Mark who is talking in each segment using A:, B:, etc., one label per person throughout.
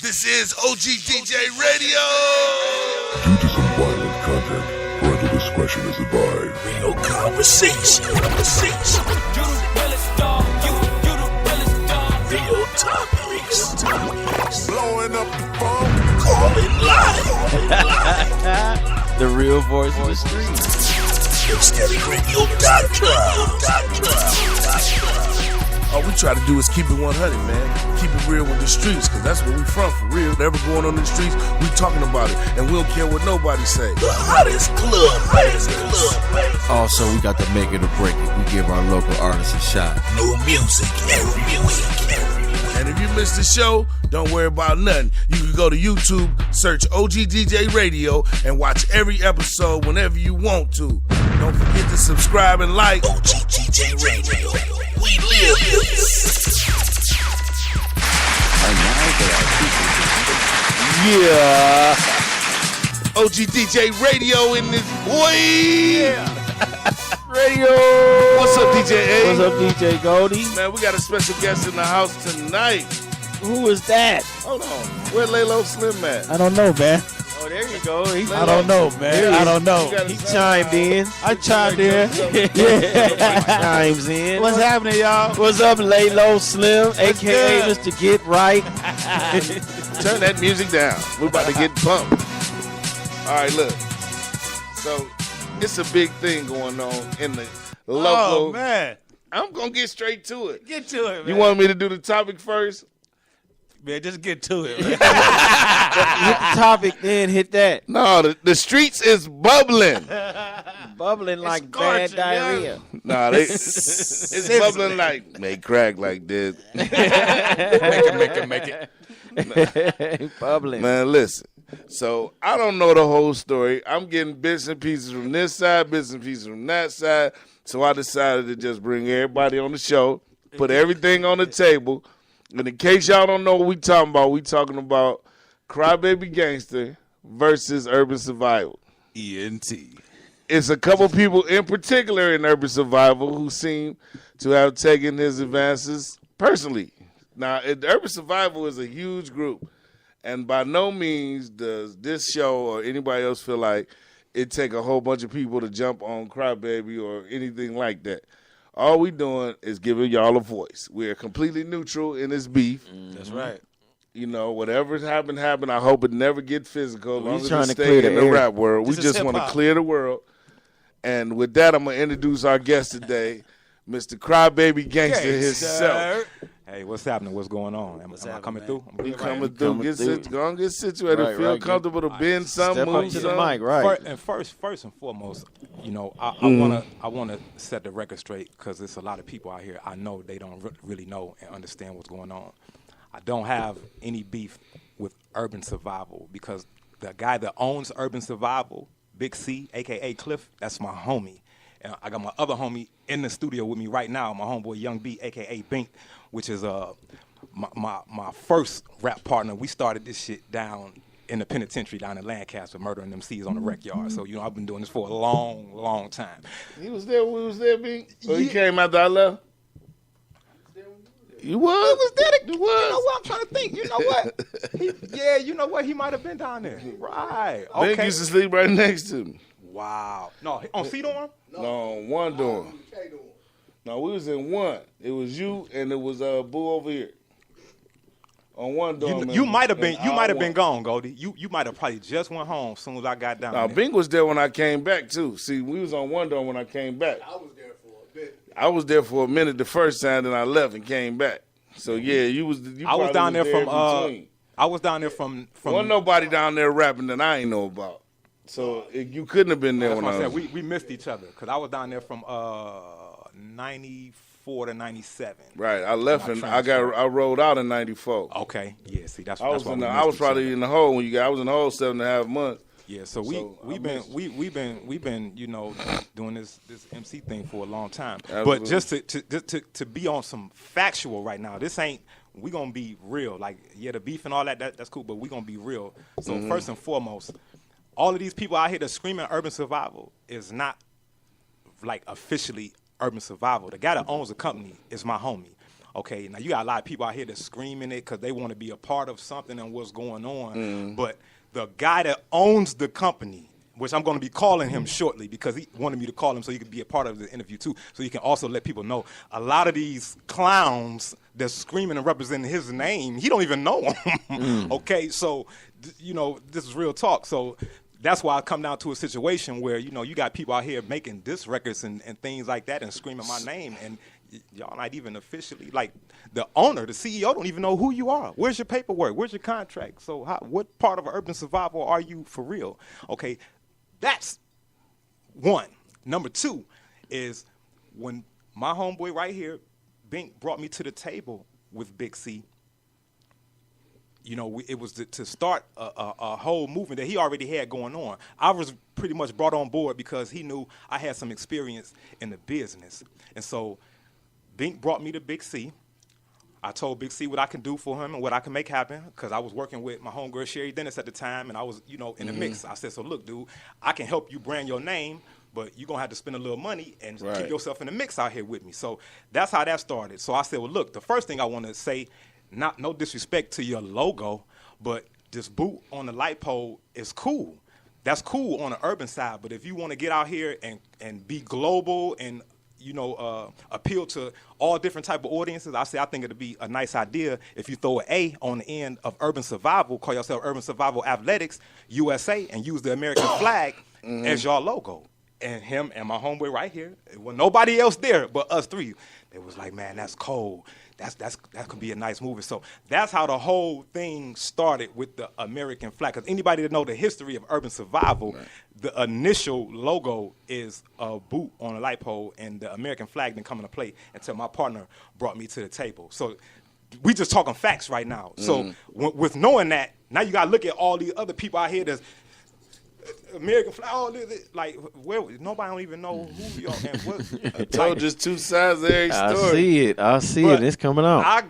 A: This is Ogdj Radio.
B: Due to some violent content, parental discretion is advised.
C: Real conversation. You the realest dog. You the realest dog. Real topics.
B: Blowing up the phone.
C: Call it live.
D: The real voice of the streets.
C: SteadyRadio.com.
A: All we try to do is keep it 100, man. Keep it real with the streets, because that's where we from, for real. Whatever going on in the streets, we talking about it. And we don't care what nobody say.
C: The hottest club.
D: Also, we got to make it or break it. We give our local artists a shot.
C: New music every week.
A: And if you missed the show, don't worry about nothing. You can go to YouTube, search Ogdj Radio, and watch every episode whenever you want to. Don't forget to subscribe and like.
C: Ogdj Radio. We live this.
D: Yeah.
A: Ogdj Radio in this boy.
D: Yeah. Radio.
A: What's up, DJ A?
D: What's up, DJ Goldie?
A: Man, we got a special guest in the house tonight.
D: Who is that?
A: Hold on. Where Laylo Slim at?
E: I don't know, man.
D: Oh, there you go.
E: I don't know, man. I don't know.
D: He chimed in.
E: I chimed in.
D: Chimes in.
E: What's happening, y'all?
D: What's up, Laylo Slim, a.k.a.
E: good?
D: Mr. Get Right?
A: Turn that music down. We're about to get pumped. All right, look. So, it's a big thing going on in the local.
E: Oh, man.
A: I'm going to get straight to it.
E: Get to it, man.
A: You want me to do the topic first?
E: Man, just get to it, man.
D: Hit the topic, then hit that.
A: No, the streets is bubbling.
D: Bubbling like bad
E: scorching,
D: diarrhea.
A: Nah, it's bubbling like, may crack like this.
E: Make it.
D: Bubbling.
A: Man, listen. So, I don't know the whole story. I'm getting bits and pieces from this side, bits and pieces from that side. So, I decided to just bring everybody on the show, put everything on the table. And in case y'all don't know what we talking about Crybaby Gangsta versus Urban Survival.
E: ENT.
A: It's a couple people in particular in Urban Survival who seem to have taken his advances personally. Now, Urban Survival is a huge group. And by no means does this show or anybody else feel like it take a whole bunch of people to jump on Crybaby or anything like that. All we doing is giving y'all a voice. We're completely neutral in this beef.
E: That's right.
A: You know, whatever's happened. I hope it never get physical. As long as
D: trying
A: we
D: to
A: stay
D: clear the
A: in the
D: air.
A: rap world. We
E: This is
A: just want to
E: hip-hop.
A: clear the world. And with that, I'm going to introduce our guest today, Mr. Crybaby Gangsta himself.
F: Hey, what's happening? What's going on? Am I coming
E: man?
F: through?
A: We coming through.
D: Coming through.
A: Go and get situated.
D: Right,
A: Feel
D: right.
A: comfortable to bend some,
D: Step up
A: move
D: to the
A: some.
D: mic, right?
F: First and foremost, you know, I wanna set the record straight because there's a lot of people out here I know they don't really know and understand what's going on. I don't have any beef with Urban Survival because the guy that owns Urban Survival, Big C, aka Cliff, that's my homie. And I got my other homie in the studio with me right now, my homeboy Young B, aka Bink, which is my first rap partner. We started this shit down in the penitentiary down in Lancaster, murdering them C's on the rec yard. So, you know, I've been doing this for a long time.
A: He was there when we was there, B? Or he came after I left? You was? You was?
F: You know what? I'm trying to think. You know what? You know what? He might have been down there. Right.
A: Bink
F: Okay.
A: used to sleep right next to me.
F: Wow. No, on C-Dorm?
A: No, on one dorm. No, we was in one. It was you and it was Boo over here. On one dorm.
F: You might have been gone, Goldie. You might have probably just went home as soon as I got down
A: No,
F: there.
A: Bink was there when I came back too. See, we was on one dorm when I came back. I was there for a bit. I was there for a minute the first time, then I left and came back. So yeah, you was. You
F: I was down there from
A: between.
F: I was down there from
A: Wasn't nobody down there rapping that I ain't know about. So you couldn't have been there
F: That's
A: when
F: what
A: I
F: I
A: was.
F: said. We missed each other because I was down there from 94 to 97.
A: Right, I left and I
F: transferred.
A: rolled out in '94.
F: Okay, yeah. See, that's
A: I was
F: why
A: in
F: we
A: the,
F: missed
A: I was
F: each
A: probably
F: other.
A: in the hole when you got. I was in the hole 7.5 months.
F: Yeah, so we've been you know doing this MC thing for a long time.
A: Absolutely.
F: But just to be on some factual right now, this ain't. We gonna be real. Like the beef and all that's cool, but we gonna be real. So first and foremost, all of these people out here that screaming urban survival is not like officially urban survival. The guy that owns the company is my homie. Okay, now you got a lot of people out here that's screaming it because they want to be a part of something and what's going on. But the guy that owns the company, which I'm going to be calling him shortly because he wanted me to call him so he could be a part of the interview too, so he can also let people know a lot of these clowns that's screaming and representing his name, he don't even know him. Okay, so, this is real talk. So that's why I come down to a situation where, you got people out here making diss records and things like that and screaming my name, and y'all not even officially, like, the owner, the CEO don't even know who you are. Where's your paperwork? Where's your contract? So what part of urban survival are you for real? Okay, that's one. Number two is when my homeboy right here, Bink, brought me to the table with Big C, it was to start a whole movement that he already had going on. I was pretty much brought on board because he knew I had some experience in the business. And so Bink brought me to Big C. I told Big C what I can do for him and what I can make happen because I was working with my homegirl Sherry Dennis at the time, and I was, in the mix. I said, so look, dude, I can help you brand your name, but you're going to have to spend a little money and keep yourself in the mix out here with me. So that's how that started. So I said, well, look, the first thing I want to say, no disrespect to your logo, but this boot on the light pole is cool. That's cool on the urban side, but if you want to get out here and be global and appeal to all different type of audiences, I think it'd be a nice idea if you throw an A on the end of Urban Survival, call yourself Urban Survival Athletics USA, and use the American flag as your logo. And him and my homeboy right here, well, nobody else there but us three. They was like, man, that's cold. That could be a nice movie. So that's how the whole thing started with the American flag. Because anybody that know the history of urban survival, the initial logo is a boot on a light pole, and the American flag didn't come into play until my partner brought me to the table. So we just talking facts right now. So with knowing that, now you got to look at all these other people out here that's American flag, all this, like, nobody don't even know who y'all and what.
A: I told just two sides of every story.
D: I see it. It's coming out.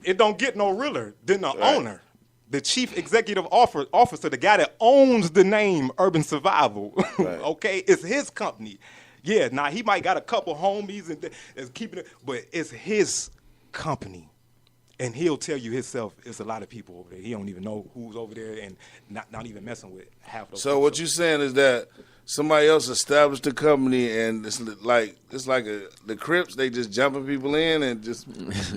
F: It don't get no realer than the owner, the chief executive officer, the guy that owns the name Urban Survival. Okay, it's his company. Yeah, now he might got a couple homies and is keeping it, but it's his company. And he'll tell you himself, it's a lot of people over there. He don't even know who's over there and not even messing with half those.
A: So what you're saying is that somebody else established the company, and it's like the Crips. They just jumping people in, and just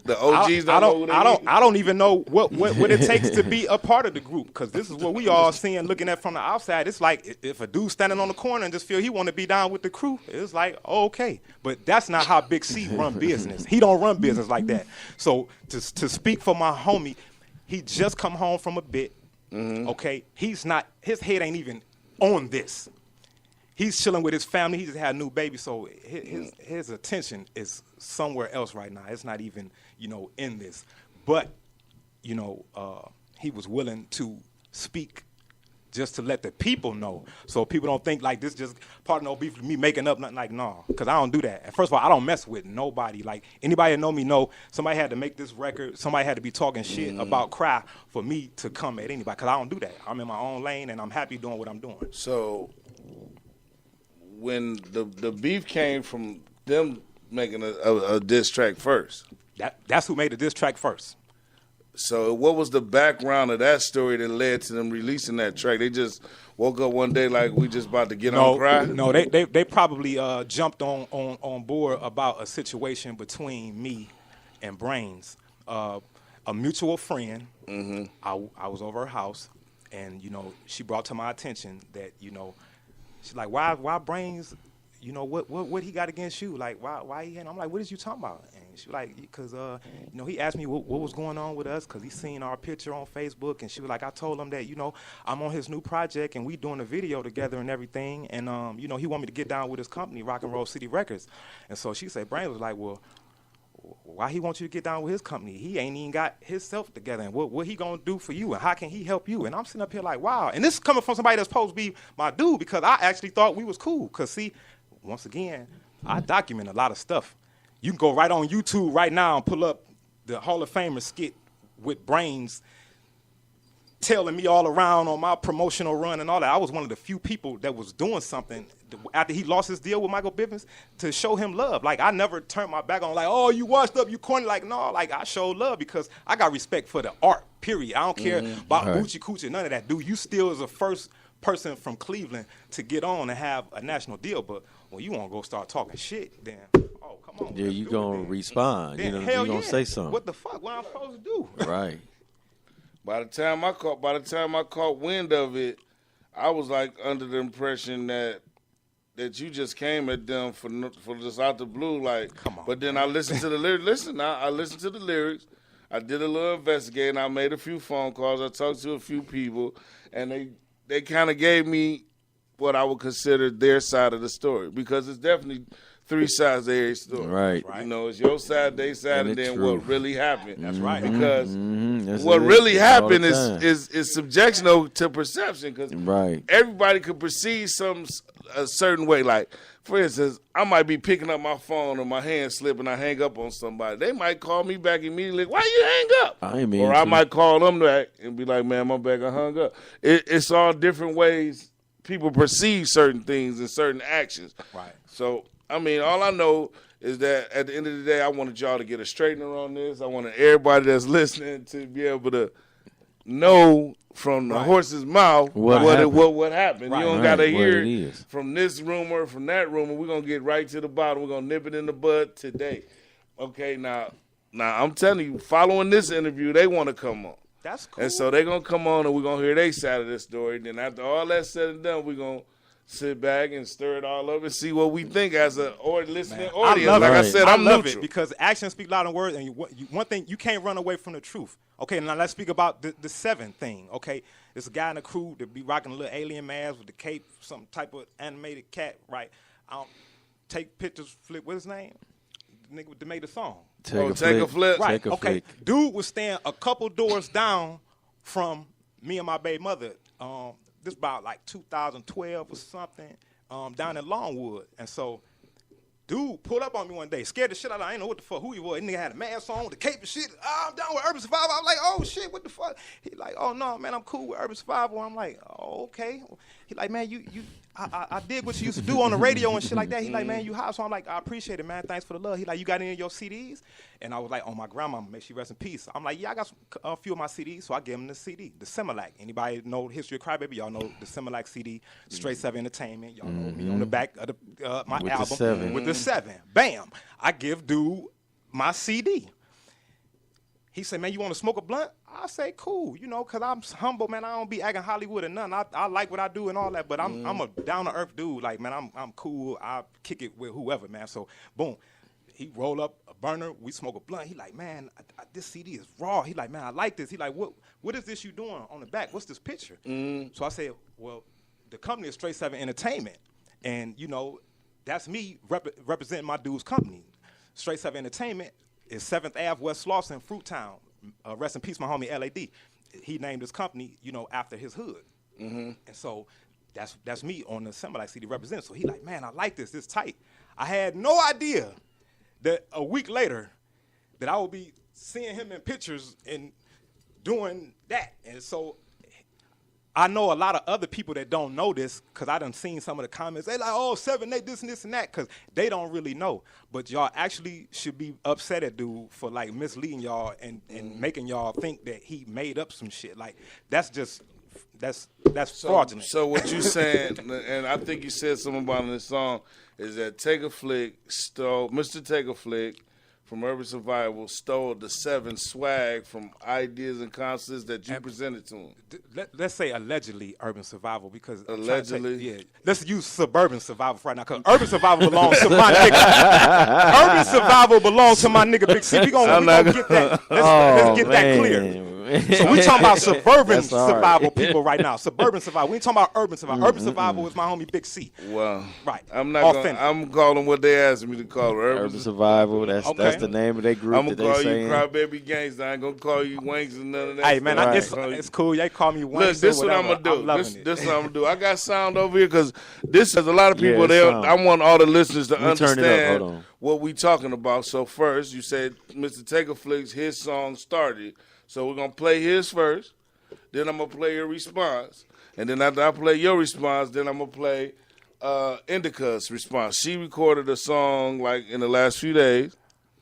A: the OGs
F: I don't even know what it takes to be a part of the group, because this is what we all seeing looking at from the outside. It's like if a dude standing on the corner and just feel he want to be down with the crew, it's like, oh, okay. But that's not how Big C run business. He don't run business like that. So to speak for my homie, he just come home from a bit. Okay, his head ain't even on this. He's chilling with his family. He just had a new baby, so his attention is somewhere else right now. It's not even, in this. But, he was willing to speak just to let the people know, so people don't think like this just part of no beef with me making up nothing. Like, no, because I don't do that. And first of all, I don't mess with nobody. Like, anybody that know me know somebody had to make this record. Somebody had to be talking shit about Cry for me to come at anybody, because I don't do that. I'm in my own lane, and I'm happy doing what I'm doing.
A: So when the beef came from them making a diss track first.
F: That's who made the diss track first.
A: So what was the background of that story that led to them releasing that track? They just woke up one day like, we just about to get on Cry?
F: No, they probably jumped on board about a situation between me and Brains. A mutual friend, I was over her house, and, she brought to my attention that, she's like, why Brains, what he got against you? Like, why he? And I'm like, what is you talking about? And she was like, because, he asked me what was going on with us, because he seen our picture on Facebook. And she was like, I told him that, I'm on his new project, and we doing a video together and everything. And, he want me to get down with his company, Rock and Roll City Records. And so she said, Brains was like, well, why he wants you to get down with his company? He ain't even got himself together. And what he gonna do for you? And how can he help you? And I'm sitting up here like, wow. And this is coming from somebody that's supposed to be my dude, because I actually thought we was cool. Because, see, once again, I document a lot of stuff. You can go right on YouTube right now and pull up the Hall of Famer skit with Brains tailing me all around on my promotional run and all that. I was one of the few people that was doing something after he lost his deal with Michael Bivins to show him love. Like, I never turned my back on, like, oh, you washed up, you corny. Like, no, like, I showed love because I got respect for the art, period. I don't care about Gucci Coochie, none of that. Dude, you still is the first person from Cleveland to get on and have a national deal. But when you want to go start talking shit, then, oh, come on.
G: Yeah, you going to respond.
F: Then,
G: You know,
F: hell
G: you going to say something.
F: What the fuck? What I'm supposed to do?
G: Right.
A: By the time I caught wind of it, I was like under the impression that you just came at them for just out the blue, like.
F: Come on.
A: But then I listened to the lyrics. I listened to the lyrics. I did a little investigating. I made a few phone calls. I talked to a few people, and they kind of gave me what I would consider their side of the story, because it's definitely three sides of every story.
G: Right.
A: You know, it's your side, their side, and
G: the
A: then
G: truth.
A: what really happened.
F: That's right.
A: Because
G: That's
A: what
G: it.
A: really
G: All
A: happened
G: the
A: is
G: time.
A: subjectional to perception, because
G: Right.
A: everybody could perceive a certain way. Like, for instance, I might be picking up my phone or my hand slip and I hang up on somebody. They might call me back immediately, why you hang up?
G: I ain't mean
A: Or I
G: to.
A: might call them back and be like, man, my bad, I hung up. It's all different ways people perceive certain things and certain actions.
F: Right.
A: So, I mean, all I know is that at the end of the day, I wanted y'all to get a straightener on this. I wanted everybody that's listening to be able to know from the horse's mouth what happened.
F: Right.
A: You don't
G: Right,
A: gotta
G: what
A: hear
G: it is.
A: from this rumor, from that rumor. We're gonna get right to the bottom. We're gonna nip it in the bud today. Okay, now I'm telling you, following this interview, they want to come on.
F: That's cool.
A: And so they're going to come on and we're going to hear their side of the story. Then after all that's said and done, we're going to sit back and stir it all up and see what we think as a listening audience.
F: I love
A: like
F: it.
A: I said,
F: I
A: I'm
F: love
A: neutral.
F: it because actions speak louder than words. And one thing, you can't run away from the truth. Okay, now let's speak about the 7 thing. Okay, there's a guy in the crew that be rocking a little alien mask with the cape, some type of animated cat, right? Take pictures, flip, what's his name? The nigga that made the song.
A: Take a flip.
F: Right,
G: Take a
F: okay.
G: flick.
F: Dude was staying a couple doors down from me and my baby mother. This about like 2012 or something, down in Longwood. And so dude pulled up on me one day, scared the shit out of me. I didn't know what the fuck, who he was. That nigga had a mask on with the cape and shit. I'm down with Urban Survival. I'm like, oh shit, what the fuck? He like, oh no, man, I'm cool with Urban Survival. I'm like, oh, okay. He like, man, I did what you used to do on the radio and shit like that. He like, man, you hot. So I'm like, I appreciate it, man. Thanks for the love. He like, you got any of your CDs? And I was like, oh, my grandma, may she rest in peace. I'm like, yeah, I got a few of my CDs. So I gave him the CD, the Similac. Anybody know the history of Crybaby? Y'all know the Similac CD, Straight 7 Entertainment. Y'all know me on the back of my
G: With the
F: album
G: 7.
F: with the 7. Bam. I give dude my CD. He said, man, you want to smoke a blunt? I say, cool, you know, because I'm humble, man. I don't be acting Hollywood or nothing. I like what I do and all that, but I'm a down-to-earth dude. Like, man, I'm cool. I kick it with whoever, man. So, boom. He roll up a burner. We smoke a blunt. He like, man, this CD is raw. He like, man, I like this. He like, what is this you doing on the back? What's this picture? So I said, well, the company is Straight 7 Entertainment. And, you know, that's me representing my dude's company. Straight 7 Entertainment is 7th Ave, West Slauson, Fruittown. Rest in peace, my homie LAD. He named his company, you know, after his hood. And so that's me on the Similac CD representative. So he like, man, I like this. This tight. I had no idea that a week later that I would be seeing him in pictures and doing that. And so I know a lot of other people that don't know this because I done seen some of the comments. They like, oh, 7, they this and this and that because they don't really know. But y'all actually should be upset at dude for like misleading y'all and making y'all think that he made up some shit. Like that's fraudulent.
A: So what you saying, and I think you said something about in this song, is that Take a Flick stole, Mr. Take a Flick from Urban Survival stole the 7 swag from ideas and concepts that you presented to him.
F: Let's say allegedly Urban Survival because
A: Allegedly?
F: yeah. Let's use Suburban Survival for right now because Urban Survival belongs to my nigga. Urban Survival belongs to my nigga Big C. We gonna get that. Let's get that clear. So we talking about suburban survival people right now. Suburban survival. We ain't talking about urban survival. Urban survival is my homie Big C.
A: Well,
F: right.
A: I'm not. I'm calling what they asked me to call it.
G: Urban Survival. That's the name of their group.
A: I'm gonna call you Crybaby Gangsta. I ain't gonna call you Wanks and none of that.
F: Hey man, it's cool. They call me Wanks.
A: Look, this is what I'm gonna do. This is what I'm gonna do. I got sound over here because this has a lot of people there. I want all the listeners to understand what we talking about. So first, you said Mr. Take a Flick's his song started. So we're going to play his first, then I'm gonna play your response, and then after I play your response, then I'm gonna play Indica's response. She recorded a song like in the last few days,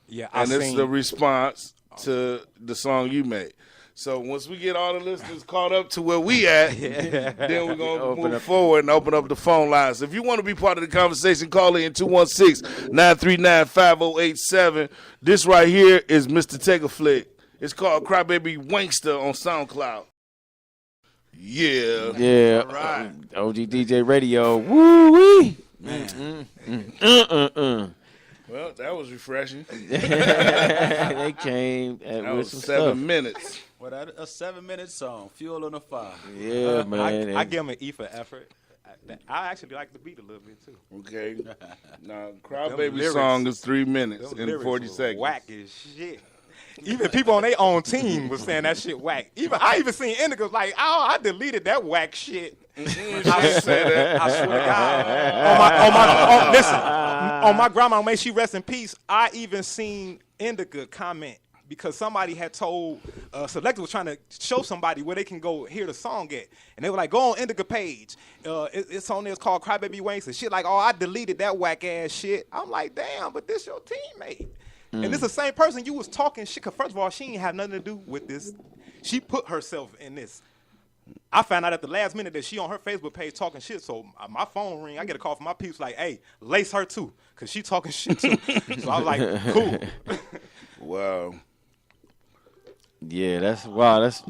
A: and it's the response to the song you made. So once we get all the listeners caught up to where we at, then we're going to move forward and open up the phone lines. If you want to be part of the conversation, call in 216-939-5087. This right here is Mr. Take a Flick. It's called Crybaby Gangsta on SoundCloud. Yeah.
G: Yeah. All right. Ogdj Radio. Woo-wee.
A: Well, that was refreshing.
G: They came
A: That
G: with
A: was
G: some
A: 7
G: stuff.
A: minutes.
E: Well, that a 7-minute song, Fuel on the Fire.
G: Yeah, man.
F: I give him an E for effort. I actually like the beat a little bit too.
A: Okay. Now,
F: Them
A: Crybaby
F: lyrics-
A: song is 3 minutes
F: Them
A: and
F: lyrics
A: 40
F: was
A: seconds.
F: Whack as shit. Even people on their own team was saying that shit whack. I even seen Indica's like, oh, I deleted that whack shit. I swear to God. Listen, on my grandma, may she rest in peace, I even seen Indica comment because somebody had told Selector was trying to show somebody where they can go hear the song at. And they were like, go on Indica page. It's on there, it's called Crybaby Gangsta. Shit like, oh, I deleted that whack ass shit. I'm like, damn, but this your teammate. And this the same person you was talking shit. Cause first of all, she ain't have nothing to do with this. She put herself in this. I found out at the last minute that she on her Facebook page talking shit. So my phone ring. I get a call from my peeps like, hey, lace her too. Cause she talking shit too. So I was like, cool.
A: Wow.
G: Yeah, that's wow. That's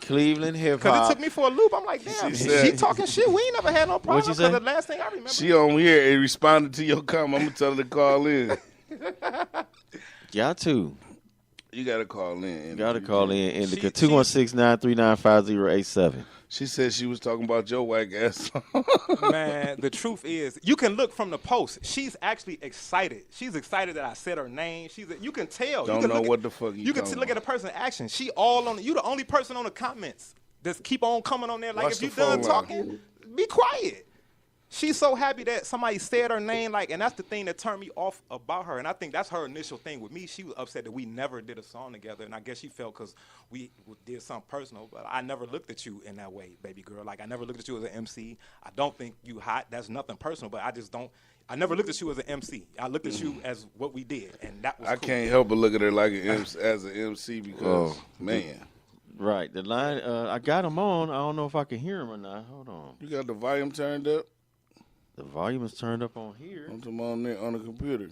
G: Cleveland hip
F: Cause it
G: hop.
F: took me for a loop. I'm like, damn,
A: She
F: she
A: said-
F: talking shit. We ain't never had no problem.
G: What'd you
F: Cause
G: say?
F: the last thing I remember.
A: She on here and responded to your comment. I'm going to tell her to call in.
G: Y'all too.
A: You got to call in.
G: Got to call in Indica.
F: She-
G: 216-939-5087.
A: She said she was talking about your whack ass song.
F: Man, the truth is, you can look from the post. She's actually excited. She's excited that I said her name. You can tell.
A: Don't
F: you can
A: know
F: look
A: what
F: at,
A: the fuck you
F: You can
A: talking
F: look at a person's action. She all on. You the only person on the comments that's keep on coming on there. Like
A: Watch
F: if you
A: the phone
F: done
A: line.
F: talking, be quiet. She's so happy that somebody said her name, like, and that's the thing that turned me off about her. And I think that's her initial thing with me. She was upset that we never did a song together, and I guess she felt because we did something personal. But I never looked at you in that way, baby girl. Like I never looked at you as an MC. I don't think you hot. That's nothing personal, but I just don't. I never looked at you as an MC. I looked at you as what we did, and that was.
A: I
F: cool.
A: can't help but look at her like as an MC because, man.
G: Right. The line. I got him on. I don't know if I can hear him or not. Hold on.
A: You got the volume turned up?
G: The volume is turned up on here.
A: I'm talking on there on the computer.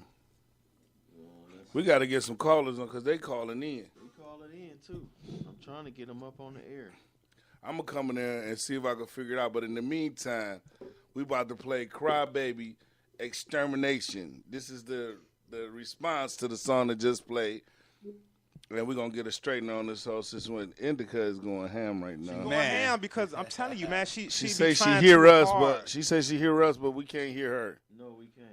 A: We got to get some callers on because they calling in.
G: We call it in too. I'm trying to get them up on the air.
A: I'm going to come in there and see if I can figure it out. But in the meantime, we about to play Crybaby Extermination. This is the response to the song that just played. And we're going to get a straightener on this whole system when Indica is going ham right now.
F: Going ham because I'm telling you, man, she
A: She
F: be
A: say she
F: trying
A: hear
F: too
A: us,
F: hard.
A: but she says she hear us, but we can't hear her.
G: No, we can't.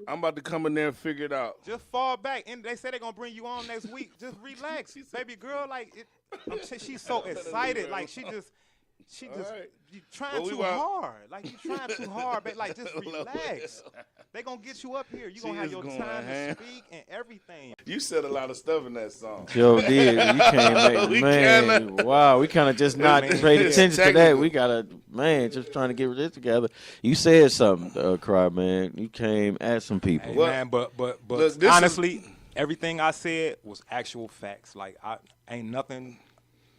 A: I'm about to come in there and figure it out.
F: Just fall back, and they say they're gonna bring you on next week. Just relax, baby girl. Like she's so excited. Like she just
A: right.
F: you trying
A: Well, we
F: too
A: want-
F: hard. Like you trying too hard, but like just relax. They gonna get you up here. You gonna
A: She
F: have
A: is
F: your
A: going
F: time
A: ham.
F: to speak and everything.
A: You said a lot of stuff in that song.
G: Joe did. You can't
A: We
G: make man.
A: kinda-
G: Wow, we kind of just not
F: Man,
G: paid
F: yeah,
G: attention to that.
A: technical.
G: We gotta just trying to get this together. You said something, Cry man. You came at some people.
F: Hey,
A: Well,
F: man, but
A: look, this
F: honestly, everything I said was actual facts. Like I ain't nothing.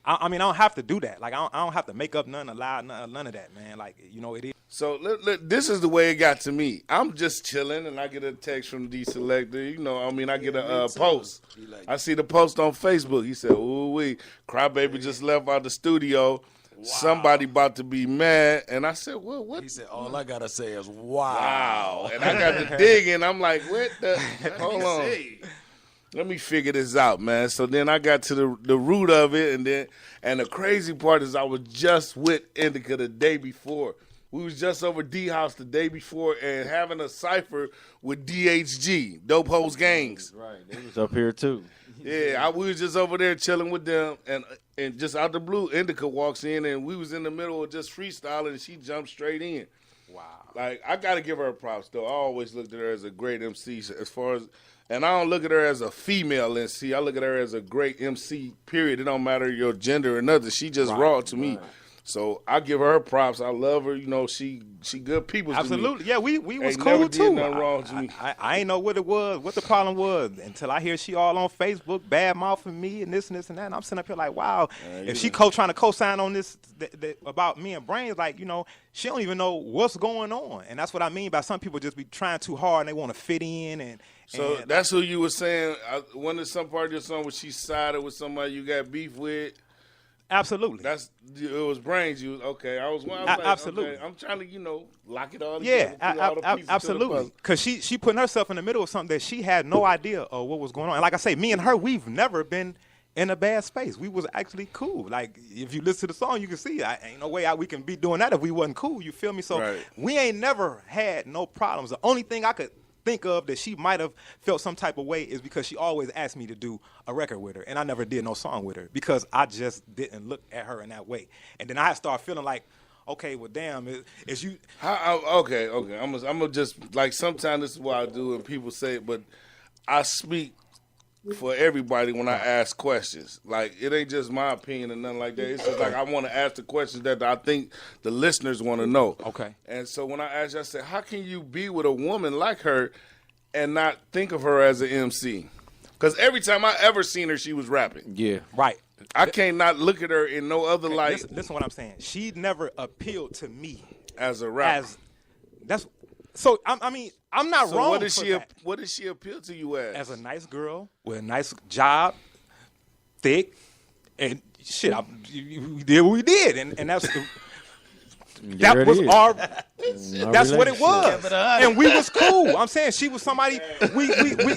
F: I mean, I don't have to do that. Like I don't have to make up none, lie, none of that, man. Like it is.
A: So this is the way it got to me. I'm just chilling, and I get a text from D Selector. You know, I mean, I get a post. I see the post on Facebook. He said, "Ooh wee, Crybaby just left out the studio. Somebody about to be mad." And I said, "Well, what?"
E: He said, all I got to say is, wow.
A: Wow. And I got to digging. I'm like, what the? Hold on. Let me figure this out, man. So then I got to the root of it, and the crazy part is I was just with Indica the day before. We was just over D House the day before and having a cipher with DHG, Dope Hoes Gangs.
G: Right, they was up here too.
A: Yeah, we was just over there chilling with them, and just out the blue, Indica walks in, and we was in the middle of just freestyling, and she jumped straight in.
F: Wow.
A: Like, I got to give her props, though. I always looked at her as a great MC as far as, and I don't look at her as a female MC. I look at her as a great MC, period. It don't matter your gender or nothing. She just raw to me. So I give her props. I love her. You know, she good people.
F: Absolutely. Yeah, we was
A: Ain't
F: cool
A: never did
F: too.
A: nothing wrong to me.
F: I ain't know what it was, what the problem was, until I hear she all on Facebook bad mouthing me and this and that. And I'm sitting up here like, wow, if she trying to co-sign on this about me and Brains, like, you know, she don't even know what's going on. And that's what I mean by some people just be trying too hard and they want to fit in. And
A: that's who you were saying. When there's some part of your song where she sided with somebody you got beef with.
F: Absolutely.
A: It was Brains. You okay? I was like,
F: absolutely.
A: Okay, I'm trying to lock it all
F: together.
A: Yeah,
F: absolutely. Because she putting herself in the middle of something that she had no idea of what was going on. And like I say, me and her, we've never been in a bad space. We was actually cool. Like, if you listen to the song, you can see ain't no way we can be doing that if we wasn't cool. You feel me? So we ain't never had no problems. The only thing I could think of that she might have felt some type of way is because she always asked me to do a record with her, and I never did no song with her because I just didn't look at her in that way. And then I started feeling like, okay, well, damn, is you?
A: Okay. I'm gonna just, like, sometimes this is what I do, and people say it, but I speak for everybody when I ask questions. Like, it ain't just my opinion and nothing like that. It's just like I want to ask the questions that I think the listeners want to know.
F: Okay.
A: And so when I asked you, I said, how can you be with a woman like her and not think of her as an MC? Because every time I ever seen her, she was rapping.
G: Yeah.
F: Right.
A: I can't not look at her in no other light.
F: Listen what I'm saying. She never appealed to me
A: as a rapper.
F: So I mean, I'm not wrong.
A: What did she appeal to you as?
F: As a nice girl with a nice job, thick, and shit. We did what we did, and that's that was our. That's what it was, and we was cool. I'm saying she was somebody. We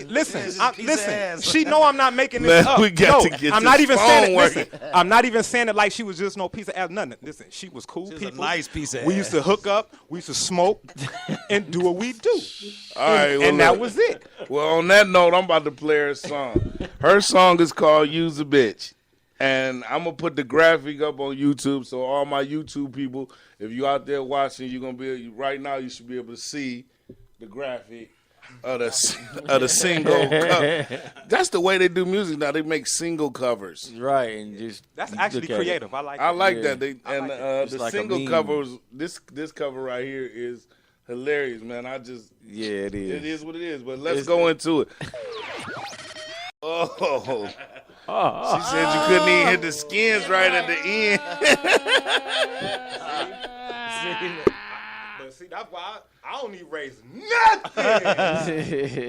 F: listen. Listen. She know I'm not making this up.
A: We got to get
F: I'm
A: this
F: not even
A: phone
F: saying it.
A: working.
F: Listen, I'm not even saying it like she was just no piece of ass. Nothing. Listen, she was cool.
E: She's
F: people.
E: a nice piece of
F: We
E: ass.
F: used to hook up. We used to smoke and do what we do.
A: All right, well,
F: and that was it.
A: Well, on that note, I'm about to play her song. Her song is called "Use a Bitch," and I'm gonna put the graphic up on YouTube. So all my YouTube people, if you out there watching, you're gonna be right now. You should be able to see the graphic of the single cover. That's the way they do music now. They make single covers.
G: Right, and just
F: That's actually creative. I like
A: that. The
G: like
A: single covers. This cover right here is hilarious, man.
G: it is.
A: It is what it is. But let's go into it. Oh. She said you couldn't even hit the skins right at the end.
F: But see, that's why I don't erase nothing.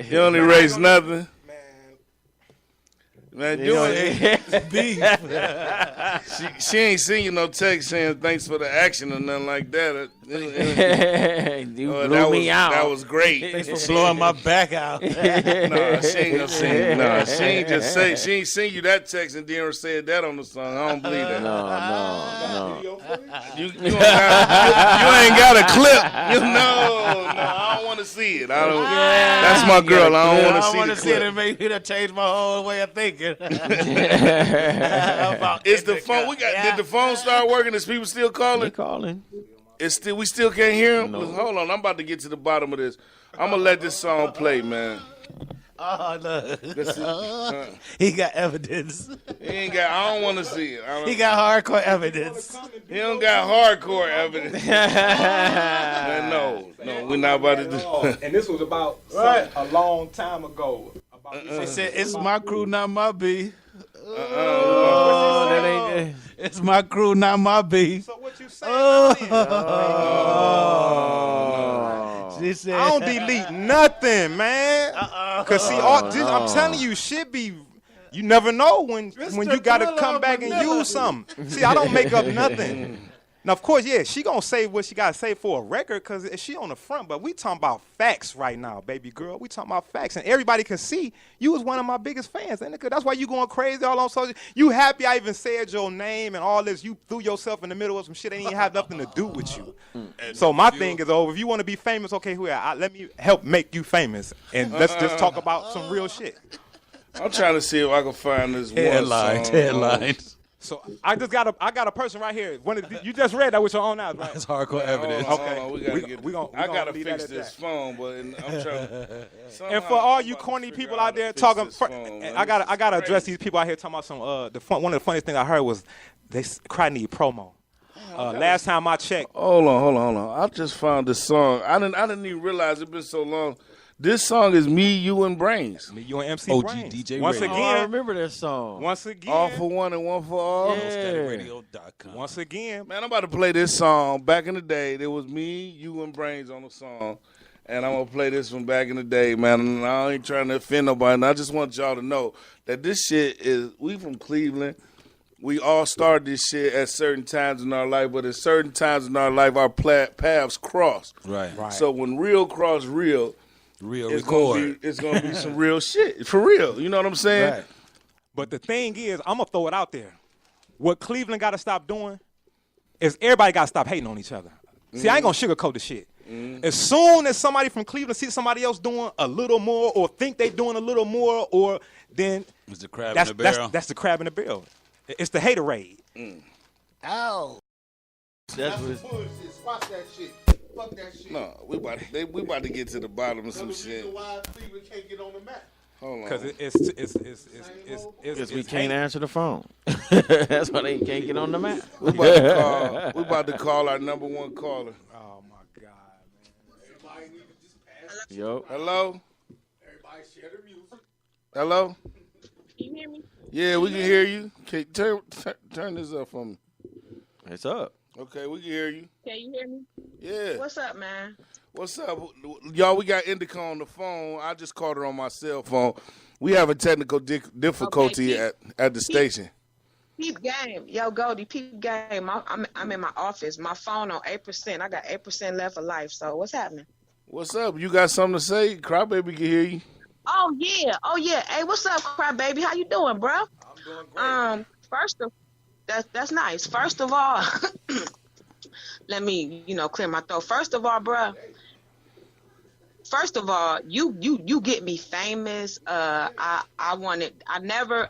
A: You don't erase nothing. Man,
G: You know,
A: she ain't seen you no text saying thanks for the action or nothing like that.
G: you blew me out.
A: That was great.
E: Thanks for blowing my back out.
A: No, she ain't gonna sing. No, she ain't just say. She ain't sing you that text and then said that on the song. I don't believe that.
G: No.
A: You ain't got a clip. No, I don't want to see it. I don't. That's my girl. I don't want to see the clip.
E: I want to see it and maybe it'll change my whole way of thinking.
A: Is the phone? Did the phone start working? Is people still calling?
G: They calling.
A: We still can't hear him. No. Hold on, I'm about to get to the bottom of this. I'm gonna let this song play, man.
E: Oh no, he got evidence.
A: He ain't got. I don't want to see it.
E: He got hardcore evidence.
A: He don't got hardcore evidence. Man, no, we're not about to do.
F: And this was about a long time ago.
E: He said, "It's my crew, not my beef."
G: That ain't
E: It's my crew, not my beef.
F: So what you saying?
E: She said,
F: I don't delete nothing, man. Cause see, I'm telling you, shit be. You never know when you gotta come back and use something. See, I don't make up nothing. Now, of course, yeah, she gonna say what she gotta say for a record, cause she on the front. But we talking about facts right now, baby girl. We talking about facts, and everybody can see you was one of my biggest fans, and that's why you going crazy all on social. You happy I even said your name and all this? You threw yourself in the middle of some shit that ain't have nothing to do with you. So my thing is, if you want to be famous, okay, let me help make you famous, and let's just talk about some real shit.
A: I'm trying to see if I can find this one song.
E: Headlines.
F: So I got a person right here. You just read that with your own eyes, right?
D: That's hardcore evidence.
A: Hold on, we gotta get. I gotta
F: leave
A: fix
F: that at
A: this
F: that.
A: phone, but I'm trying.
F: And for all you corny people out there talking, I gotta address these people out here talking about some. One of the funniest things I heard was Cry need promo. Last time I checked.
A: Hold on. I just found this song. I didn't even realize it's been so long. This song is Me, You, and Brains.
F: Me, you, and MC
D: OG
F: Brains.
D: DJ
F: Once
D: Radio.
F: again,
G: I remember that song.
F: Once again,
A: All for one and one for all.
D: StaticRadio.com.
F: once again,
A: Man, I'm about to play this song. Back in the day, there was Me, You, and Brains on the song. And I'm going to play this from back in the day, man. And I ain't trying to offend nobody. And I just want y'all to know that this shit is, we from Cleveland. We all started this shit at certain times in our life, but at certain times in our life, our paths cross.
D: Right.
A: So when real cross real,
D: Real
A: it's
D: record.
A: gonna be some real shit. For real. You know what I'm saying?
D: Right.
F: but the thing is, I'm gonna throw it out there. What Cleveland got to stop doing is everybody got to stop hating on each other. See, I ain't gonna sugarcoat the shit. As soon as somebody from Cleveland sees somebody else doing a little more, or think they doing a little more, or then
D: It's the crab in the barrel.
F: that's the crab in the barrel. It's the haterade.
E: Ow.
G: That's what it's,
H: Bullshit. Squash that shit. Fuck that shit.
A: No, we about to get to the bottom of some
H: Another
A: shit.
H: reason why Cleveland can't get on the map.
A: Hold on.
F: Because
G: because we can't answer the phone. That's why they can't get on the map.
A: We about to call our number one caller.
F: Oh my God,
H: Everybody need to just pass.
G: Yo.
A: Hello?
H: Everybody share their music.
A: Hello?
I: Can you hear me?
A: Yeah, we can hear you. Okay, turn this up for me.
G: It's up.
A: Okay, we can hear you.
I: Can you hear me?
A: Yeah.
I: What's up, man?
A: What's up? Y'all, we got Indica on the phone. I just called her on my cell phone. We have a technical difficulty
I: Okay,
A: at the station.
I: Peep game. Yo, Goldie, peep game. I'm in my office. My phone on 8%. I got 8% left of life. So what's happening?
A: What's up? You got something to say? Crybaby can hear you.
I: Oh, yeah. Hey, what's up, Crybaby? How you doing, bro?
A: I'm doing great.
I: That's nice. First of all, let me, clear my throat. First of all, bro. First of all, you get me famous. I never